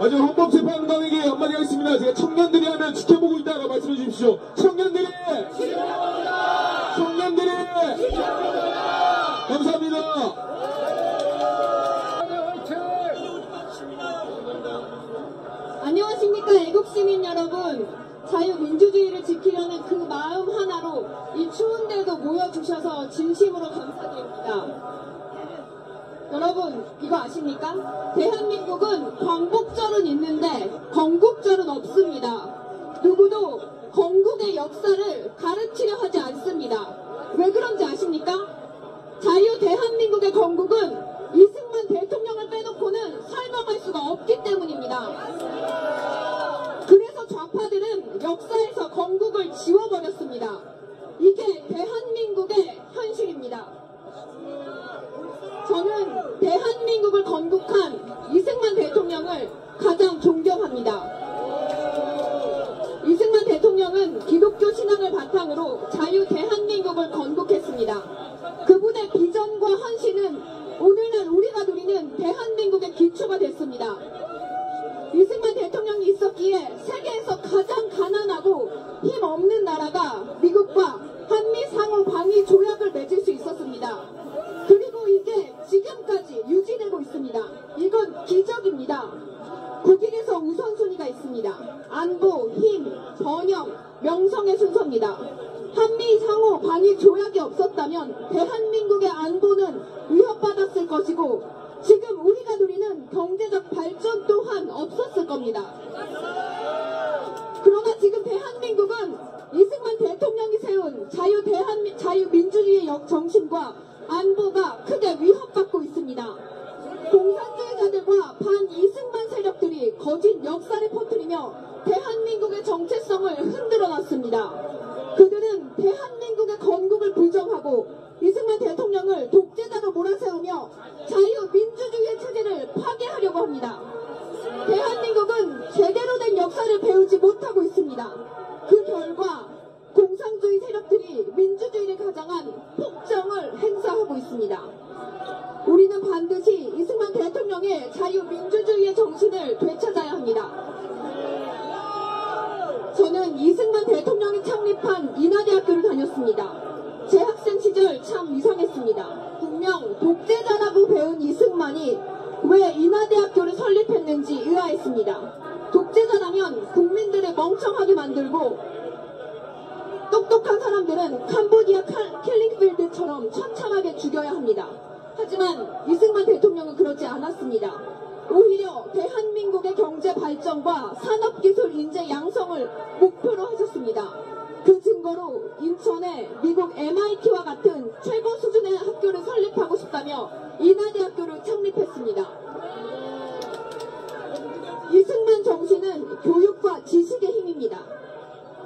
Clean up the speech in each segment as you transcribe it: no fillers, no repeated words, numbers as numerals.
마지막 헌법재판관에게 한마디 하겠습니다. 제가 청년들이 하면 지켜보고 있다고 말씀해 주십시오. 청년들이! 청년들이! 감사합니다. 안녕하십니까 애국시민 여러분. 자유민주주의를 지키려는 그 마음 하나로 이 추운데도 모여주셔서 진심으로 감사드립니다. 여러분 이거 아십니까? 대한민국은 광복절은 있는데 건국절은 없습니다. 누구도 건국의 역사를 가르치려 하지 않습니다. 왜 그런지 아십니까? 자유 대한민국의 건국은 이승만 대통령을 빼놓고는 설명할 수가 없기 때문입니다. 그래서 좌파들은 역사에서 건국을 지워버렸습니다. 이게 대한민국의 현실입니다. 저는 대한민국을 건국한 이승만 대통령을 가장 존경합니다. 이승만 대통령은 기독교 신앙을 바탕으로 자유 대한민국을 건국했습니다. 그분의 비전과 헌신은 오늘날 우리가 누리는 대한민국의 기초가 됐습니다. 이승만 대통령이 있었기에 세계에서 가장 가난하고 힘없는 나라가 미국과 한미 상호 방위 조약을 맺을 수 있었습니다. 그리고 이게 지금까지 유지되고 있습니다. 이건 기적입니다. 국익에서 우선순위가 있습니다. 안보, 힘, 번영, 명성의 순서입니다. 한미 상호 방위 조약이 없었다면 대한민국의 안보는 위협받았을 것이고 지금 우리가 누리는 경제적 발전 또한 없었을 겁니다. 그러나 지금 대한민국은 이승만 대통령이 세운 자유민주주의의 정신과 안보가 크게 위협받고 있습니다. 공산주의자들과 반이승만 세력들이 거짓 역사를 퍼뜨리며 대한민국의 정체성을 흔들어놨습니다. 그들은 대한민국의 건국을 부정하고 이승만 대통령을 독재자로 몰아세우며 자유민주주의의 체제를 파괴하려고 합니다. 대한민국은 제대로 된 역사를 배우지 못하고 있습니다. 그 결과 공산주의 세력들이 민주주의를 가장한 폭정을 행사하고 있습니다. 우리는 반드시 이승만 대통령의 자유민주주의의 정신을 되찾아야 합니다. 저는 이승만 대통령이 창립한 인하대학교를 다녔습니다. 제 학생 시절 참 이상했습니다. 분명 독재자라고 배운 이승만이 왜 인하대학교를 설립했는지 의아했습니다. 독재자라면 국민들을 멍청하게 만들고 똑똑한 사람들은 캄보디아 킬링필드처럼 처참하게 죽여야 합니다. 하지만 이승만 대통령은 그러지 않았습니다. 오히려 대한민국의 경제 발전과 산업기술 인재 양성을 목표로 하셨습니다. 그 증거로 인천에 미국 MIT와 같은 최고 수준의 학교를 설립하고 싶다며 인하대학교를 창립했습니다. 이승만 정신은 교육과 지식의 힘입니다.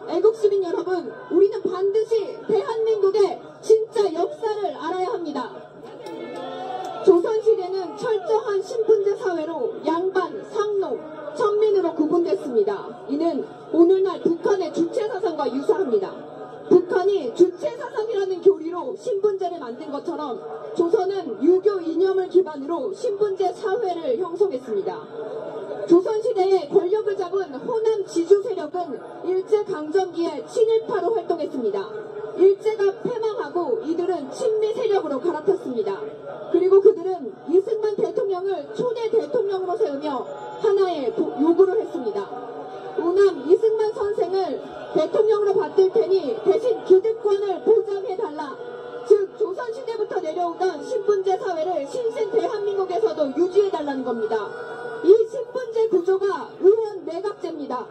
애국시민 여러분, 우리는 반드시 대한민국의 진짜 역사를 알아야 합니다. 조선시대는 철저한 신분제 사회로 양반, 상노, 천민으로 구분됐습니다. 이는 오늘날 북한의 주체사상과 유사합니다. 북한이 주체사상이라는 교리로 신분제를 만든 것처럼 조선은 유교 이념을 기반으로 신분제 사회를 형성했습니다. 조선시대에 권력을 잡은 호남 지주 세력은 일제강점기에 친일파로 활동했습니다. 일제가 패망하고 이들은 친미 세력으로 갈아탔습니다. 그리고 그들은 이승만 대통령을 초대 대통령으로 세우며 하나의 요구를 했습니다. 우남 이승만 선생을 대통령으로 받들 테니 대신 기득권을 보장해달라. 즉 조선시대부터 내려오던 신분제 사회를 신생 대한민국에서도 유지해달라는 겁니다. 이 신분제 구조가 의원 내각제입니다.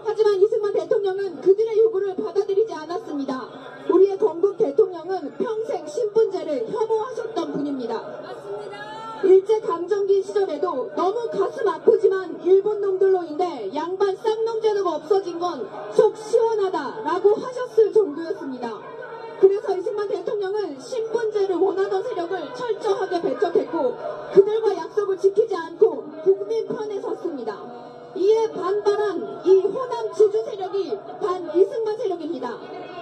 하지만 이승만 대통령은 그들의 요구를 받아들이지 않았습니다. 우리의 건국 대통령은 평생 신분제를 혐오하셨던 분입니다. 일제강점기 시절에도 너무 가슴 아프지만 일본 놈들로인데 양반 쌍놈제도가 없어진 건 속 시원하다라고 하셨을 정도였습니다. 그래서 이승만 대통령은 신분제를 원하던 세력을 철저하게 배척했고 그들과 약속을 지키지 않고 국민 편에 섰습니다. 이에 반발한 이 호남 지주 세력이 반 이승만 세력입니다.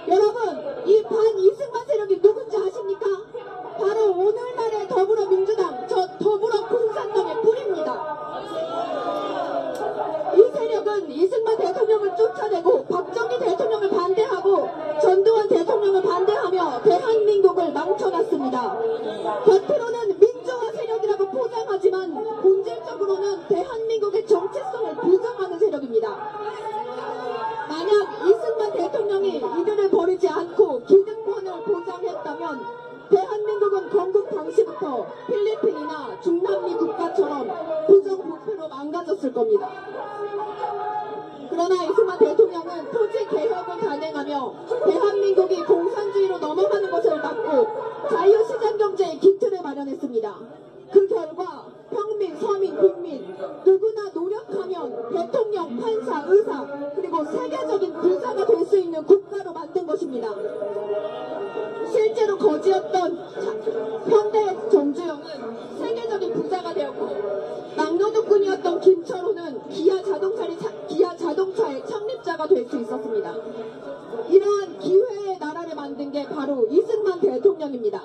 여러분, 이 반 이승만 세력이 누군지 아십니까? 바로 오늘날의 더불어민주당, 더불어 공산당의 뿌리입니다. 기본적으로는 대한민국의 정체성을 부정하는 세력입니다. 만약 이승만 대통령이 이들을 버리지 않고 기득권을 보장했다면 대한민국은 건국 당시부터 필리핀이나 중남미 국가처럼 부정부패로 망가졌을 겁니다. 그러나 이승만 대통령은 토지 개혁을 단행하며 대한민국이 공산주의로 넘어가는 것을 막고 자유시장경제의 기틀을 마련했습니다. 그 결과 평민, 서민, 국민 누구나 노력하면 대통령, 판사, 의사 그리고 세계적인 부자가 될 수 있는 국가로 만든 것입니다. 실제로 거지였던 현대 정주영은 세계적인 부자가 되었고 막노동꾼이었던 김철호는 기아 자동차의 창립자가 될 수 있었습니다. 이러한 기회의 나라를 만든 게 바로 이승만 대통령입니다.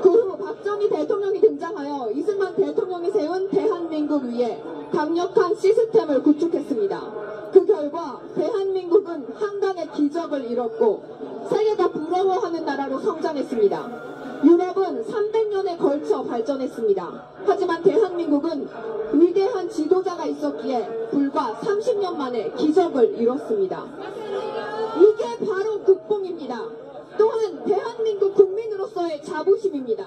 그 후 박정희 대통령이 등장하여 이승만 대통령이 세운 대한민국 위에 강력한 시스템을 구축했습니다. 그 결과 대한민국은 한강의 기적을 이뤘고 세계가 부러워하는 나라로 성장했습니다. 유럽은 300년에 걸쳐 발전했습니다. 하지만 대한민국은 위대한 지도자가 있었기에 불과 30년 만에 기적을 이뤘습니다. 이게 바로 국뽕입니다. 또한 대한민국 국민으로서의 자부심입니다.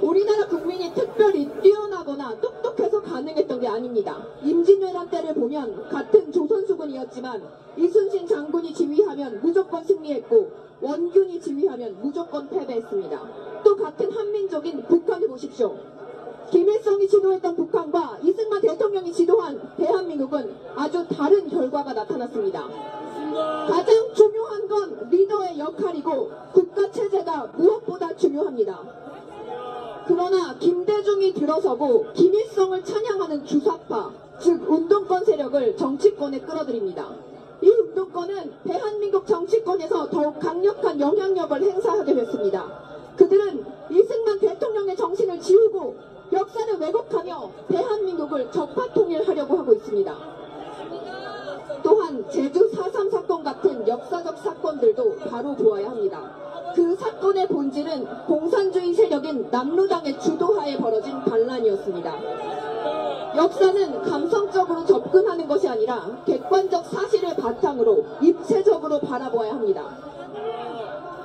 우리나라 국민이 특별히 뛰어나거나 똑똑해서 가능했던 게 아닙니다. 임진왜란 때를 보면 같은 조선수군이었지만 이순신 장군이 지휘하면 무조건 승리했고 원균이 지휘하면 무조건 패배했습니다. 또 같은 한민족인 북한을 보십시오. 김일성이 지도했던 북한과 이승만 대통령이 지도한 대한민국은 아주 다른 결과가 나타났습니다. 가장 중요한 건 리더의 역할이고 국가체제가 무엇보다 중요합니다. 그러나 김대중이 들어서고 김일성을 찬양하는 주사파, 즉 운동권 세력을 정치권에 끌어들입니다. 이 운동권은 대한민국 정치권에서 더욱 강력한 영향력을 행사하게 됐습니다. 그들은 이승만 대통령의 정신을 지우고 역사를 왜곡하며 대한민국을 적파통일하려고 하고 있습니다. 또한 제주 4.3 사건 같은 역사적 사건들도 바로 보아야 합니다. 그 사건의 본질은 공산주의 세력인 남로당의 주도하에 벌어진 반란이었습니다. 역사는 감성적으로 접근하는 것이 아니라 객관적 사실을 바탕으로 입체적으로 바라보아야 합니다.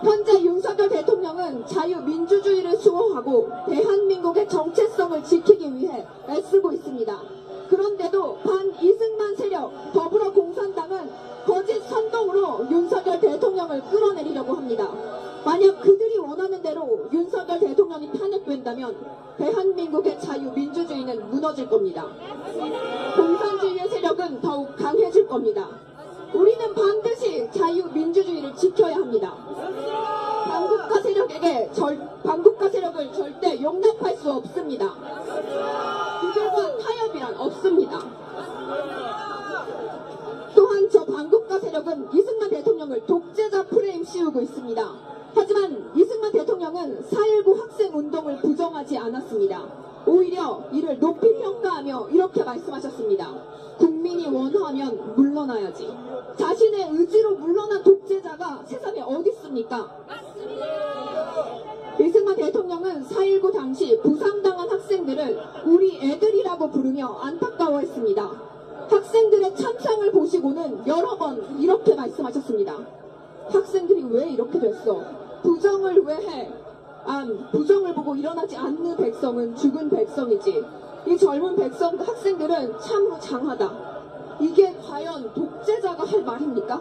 현재 윤석열 대통령은 자유민주주의를 수호하고 대한민국의 정체성을 지키기 위해 애쓰고 있습니다. 그런데도 반-이승만 세력 더불어공산당은 거짓 선동으로 윤석열 대통령을 끌어내리려고 합니다. 만약 그들이 원하는 대로 윤석열 대통령이 탄핵된다면 대한민국의 자유민주주의는 무너질 겁니다. 공산주의의 세력은 더욱 강해질 겁니다. 우리는 반드시 자유민주주의를 지켜야 합니다. 반국가 세력을 절대 용납할 수 없습니다. 그들과 타협이란 없습니다. 또한 저 반국가 세력은 이승만 대통령을 독재자 프레임 씌우고 있습니다. 하지만 이승만 대통령은 4.19 학생운동을 부정하지 않았습니다. 오히려 이를 높이 평가하며 이렇게 말씀하셨습니다. 국민이 원하면 물러나야지. 자신의 의지로 물러난 독재자가 세상에 어디 있습니까? 이승만 대통령은 4.19 당시 부상당한 학생들을 우리 애들이라고 부르며 안타까워했습니다. 학생들의 참상을 보시고는 여러 번 이렇게 말씀하셨습니다. 학생들이 왜 이렇게 됐어? 부정을 왜 해? 부정을 보고 일어나지 않는 백성은 죽은 백성이지. 이 젊은 학생들은 참으로 장하다. 이게 과연 독재자가 할 말입니까?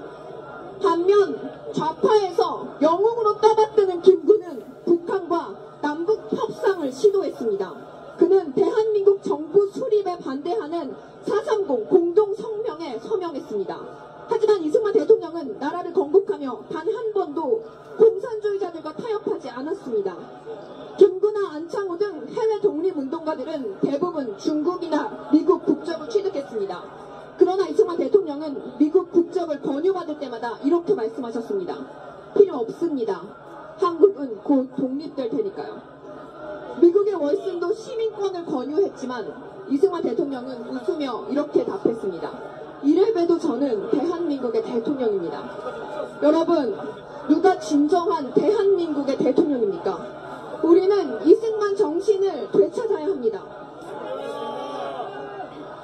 반면 좌파에서 영웅으로 떠받드는 김구는 북한과 남북 협상을 시도했습니다. 그는 대한민국 정부 수립에 반대하는 4.30 공동성명에 서명했습니다. 하지만 이승만 대통령은 나라를 건국하며 단 한 번도 공산주의자들과 타협하지 않았습니다. 김구나 안창호 등 해외 독립운동가들은 대부분 중국이나 미국 국적을 취득했습니다. 그러나 이승만 대통령은 미국 국적을 권유받을 때마다 이렇게 말씀하셨습니다. 필요 없습니다. 한국은 곧 독립될 테니까요. 미국의 월슨도 시민권을 권유했지만 이승만 대통령은 웃으며 이렇게 답했습니다. 이래봬도 저는 대한민국의 대통령입니다. 여러분, 누가 진정한 대한민국의 대통령입니까? 우리는 이승만 정신을 되찾아야 합니다.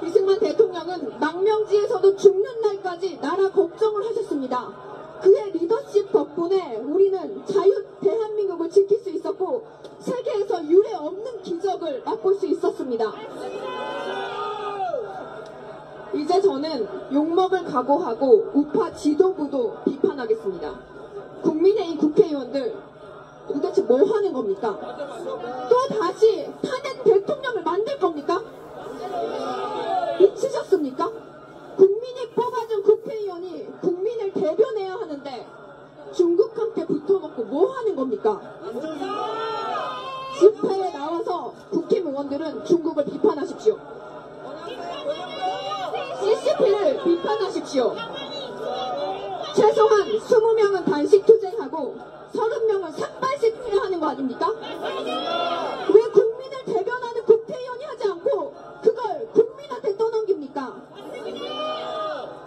이승만 대통령은 망명지에서도 죽는 날까지 나라 걱정을 하셨습니다. 그의 리더십 덕분에 우리는 대한민국을 지킬 수 있었고 세계에서 유례 없는 기적을 맛볼 수 있었습니다. 이제 저는 욕먹을 각오하고 우파 지도부도 비판하겠습니다. 국민의힘 국회의원들 도대체 뭐 하는 겁니까? 또 다시 탄핵 대통령을 만들 겁니까? 미치셨습니까? 국민이 뽑아준 국회의원이 국민을 대변해야 하는데 중국 함께 붙어먹고 뭐 하는 겁니까? 집회에 나와서 국힘의원들은 중국을 비판하십시오. CCP를 비판하십시오. 최소한 20명은 단식 투쟁하고 30명은 삭발식 해야 하는 거 아닙니까? 왜 국민을 대변하는 국회의원이 하지 않고 그걸 국민한테 떠넘깁니까?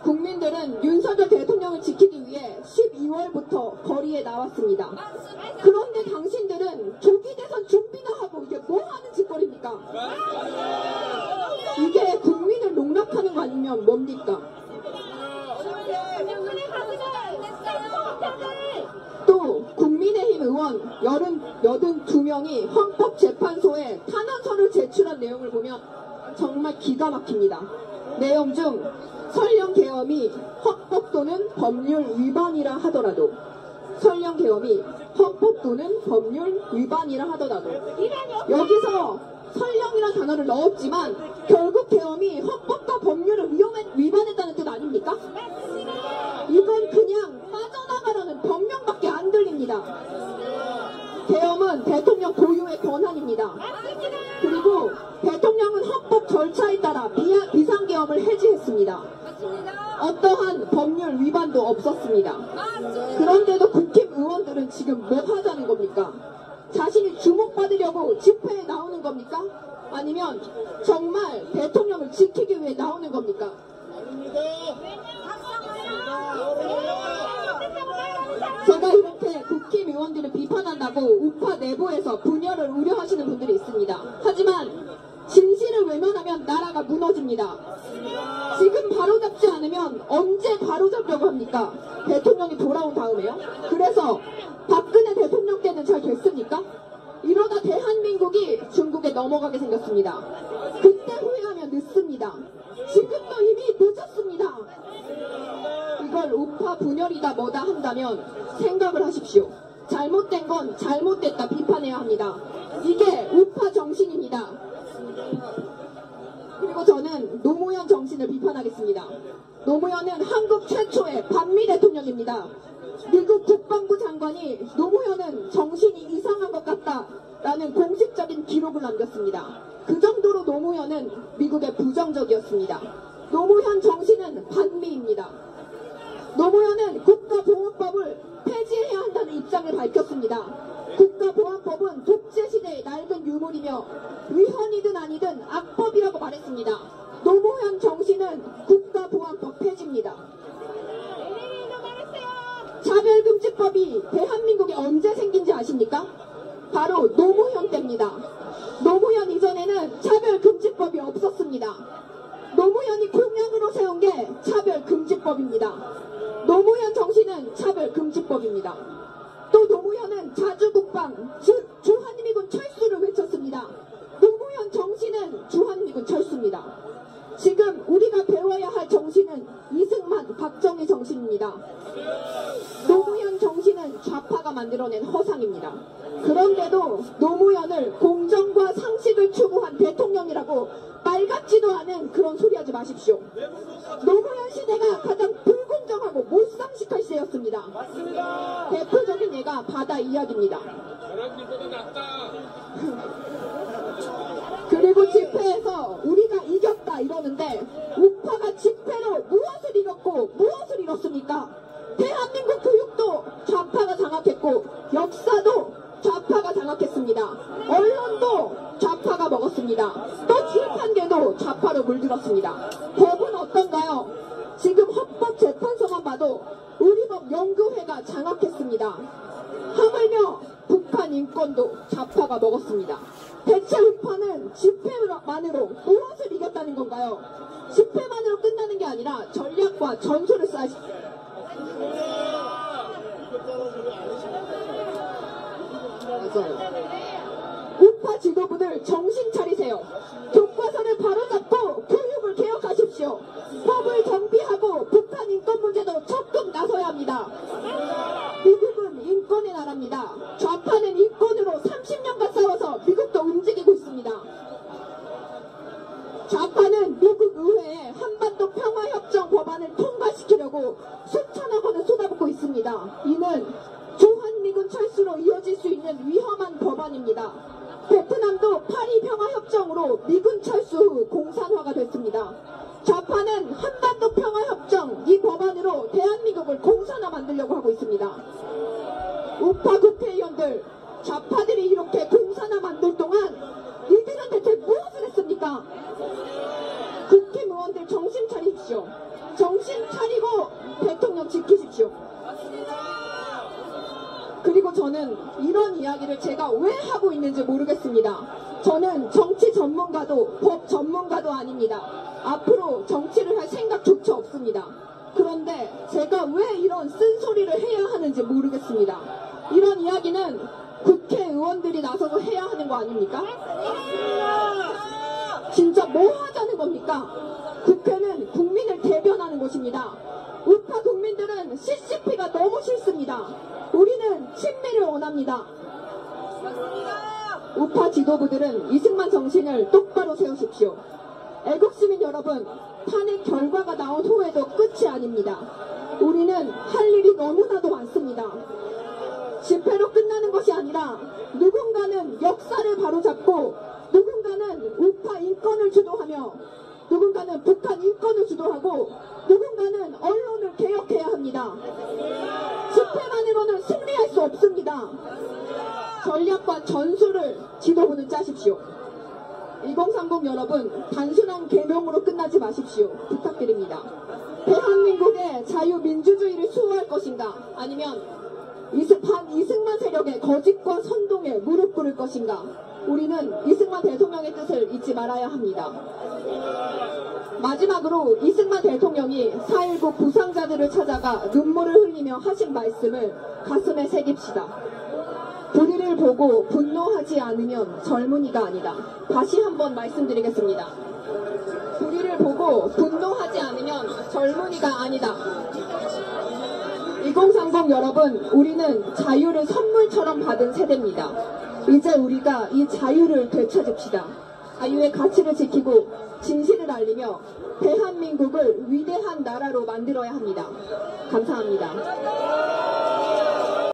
국민들은 윤석열 대통령을 지키기 위해 12월부터 거리에 나왔습니다. 그런데 당신들은 조기 대선 준비나 하고 이게 뭐 하는 짓거리입니까? 이게 국민을 농락하는 거 아니면 뭡니까? 또 국민의힘 의원 82명이 헌법재판소에 탄원서를 제출한 내용을 보면 정말 기가 막힙니다. 내용 중 설령 계엄이 헌법 또는 법률 위반이라 하더라도 여기서 설령이라는 단어를 넣었지만 결국 계엄이 헌법과 법률을 위반했다는 뜻 아닙니까? 이건 그냥 빠져나가라는 법령밖에 안 들립니다. 계엄은 대통령 고유의 권한입니다. 그리고 대통령은 헌법 절차에 따라 비상계엄을 해제했습니다. 어떠한 법률 위반도 없었습니다. 그런데도 국힘 의원들은 지금 뭐 하자는 겁니까? 자신이 주목받으려고 집회에 나오는 겁니까? 아니면 정말 대통령을 지키기 위해 나오는 겁니까? 제가 이렇게 국힘 의원들을 비판한다고 우파 내부에서 분열을 우려하시는 분들이 있습니다. 하지만 진실을 외면하면 나라가 무너집니다. 지금 바로잡지 않으면 언제 바로잡려고 합니까? 대통령이 돌아온 다음에요? 그래서 박근혜 대통령 때는 잘 됐습니까? 이러다 대한민국이 중국에 넘어가게 생겼습니다. 그때 후회하면 늦습니다. 지금도 이미 늦었습니다. 이걸 우파 분열이다 뭐다 한다면 생각을 하십시오. 잘못된 건 잘못됐다 비판해야 합니다. 이게 우파 정신입니다. 그리고 저는 노무현 정신을 비판하겠습니다. 노무현은 한국 최초의 반미 대통령입니다. 미국 국방부 장관이 노무현은 정신이 이상한 것 같다라는 공식적인 기록을 남겼습니다. 그 정도로 노무현은 미국에 부정적이었습니다. 노무현 정신은 반미입니다. 노무현은 국가보안법을 폐지해야 한다는 입장을 밝혔습니다. 국가보안법은 독재시대의 낡은 유물이며 위헌이든 아니든 악법이라고 말했습니다. 노무현 정신은 국가보안법 폐지입니다. 차별금지법이 대한민국에 언제 생긴지 아십니까? 바로 노무현 때입니다. 노무현 이전에는 차별금지법이 없었습니다. 노무현이 공약으로 세운 게 차별금지법입니다. 노무현 정신은 차별금지법입니다. 또 노무현은 자주국방, 주한미군 철수를 외쳤습니다. 노무현 정신은 주한미군 철수입니다. 지금 우리가 배워야 할 정신은 이승만, 박정희 정신입니다. 노무현 정신은 좌파가 만들어낸 허상입니다. 그런데도 노무현을 공정과 상식을 추구한 대통령이라고 말 같지도 않은 그런 소리 하지 마십시오. 노무현 시대가 가장 불공정하고 못상식할 시대였습니다. 맞습니다. 대표적인 예가 바다 이야기입니다. 그리고 집회에서 우리가 이겼다 이러는데 우파가 집회로 무엇을 이겼고 무엇을 잃었습니까? 대한민국 교육도 좌파가 장악했고 역사도 좌파가 장악했습니다. 언론도 좌파가 먹었습니다. 또 출판계도 좌파로 물들었습니다. 법은 어떤가요? 지금 헌법재판소만 봐도 우리법 연구회가 장악했습니다. 하물며 북한 인권도 좌파가 먹었습니다. 대체 우파는 집회만으로 무엇을 이겼다는 건가요? 집회만으로 끝나는 게 아니라 전략과 전술을 쌓으시. 우파 지도부들 정신 차리세요. 교과서를 바로잡고 교육을 개혁하십시오. 법을 정비하고 북한 인권 문제도 적극 나서야 합니다. 미국은 인권의 나라입니다. 좌파는 인권으로 30년간 싸워서 미국도 움직이고 있습니다. 좌파는 미국 의회에 한반도 평화협정 법안을 통과시키려고 수천억 원을 쏟아붓고 있습니다. 이는 주한미군 철수로 이어질 수 있는 위험한 법안입니다. 베트남도 파리 평화협정으로 미군 철수 후 공산화가 됐습니다. 좌파는 한반도 평화협정 이 법안으로 대한민국을 공산화 만들려고 하고 있습니다. 우파 국회의원들, 좌파들이 이렇게 공산화 만들 동안 이들은 대체 무엇을 했습니까? 국회의원들 정신 차리십시오. 정신 차리고 대통령 지키십시오. 그리고 저는 이런 이야기를 제가 왜 하고 있는지 모르겠습니다. 저는 정치 전문가도 법 전문가도 아닙니다. 앞으로 정치를 할 생각조차 없습니다. 그런데 제가 왜 이런 쓴소리를 해야 하는지 모르겠습니다. 이런 이야기는 국회의원들이 나서서 해야 하는 거 아닙니까? 진짜 뭐 하자는 겁니까? 국회는 국민을 대변하는 곳입니다. 우파 국민들은 CCP가 너무 싫습니다. 우리는 친미를 원합니다. 우파 지도부들은 이승만 정신을 똑바로 세우십시오. 애국시민 여러분, 탄핵 결과가 나온 후에도 끝이 아닙니다. 우리는 할 일이 너무나도 많습니다. 집회로 끝나는 것이 아니라 누군가는 역사를 바로잡고 누군가는 우파 인권을 주도하며 누군가는 북한 인권을 주도하고 누군가는 언론을 개혁해야 합니다. 집회만으로는 승리할 수 없습니다. 전략과 전술을 지도부는 짜십시오. 2030 여러분, 단순한 계명으로 끝나지 마십시오. 부탁드립니다. 대한민국의 자유민주주의를 수호할 것인가, 아니면 이승만 세력의 거짓과 선동에 무릎 꿇을 것인가. 우리는 이승만 대통령의 뜻을 잊지 말아야 합니다. 마지막으로 이승만 대통령이 4.19 부상자들을 찾아가 눈물을 흘리며 하신 말씀을 가슴에 새깁시다. 불의를 보고 분노하지 않으면 젊은이가 아니다. 다시 한번 말씀드리겠습니다. 불의를 보고 분노하지 않으면 젊은이가 아니다. 2030 여러분, 우리는 자유를 선물처럼 받은 세대입니다. 이제 우리가 이 자유를 되찾읍시다. 자유의 가치를 지키고 진실을 알리며 대한민국을 위대한 나라로 만들어야 합니다. 감사합니다.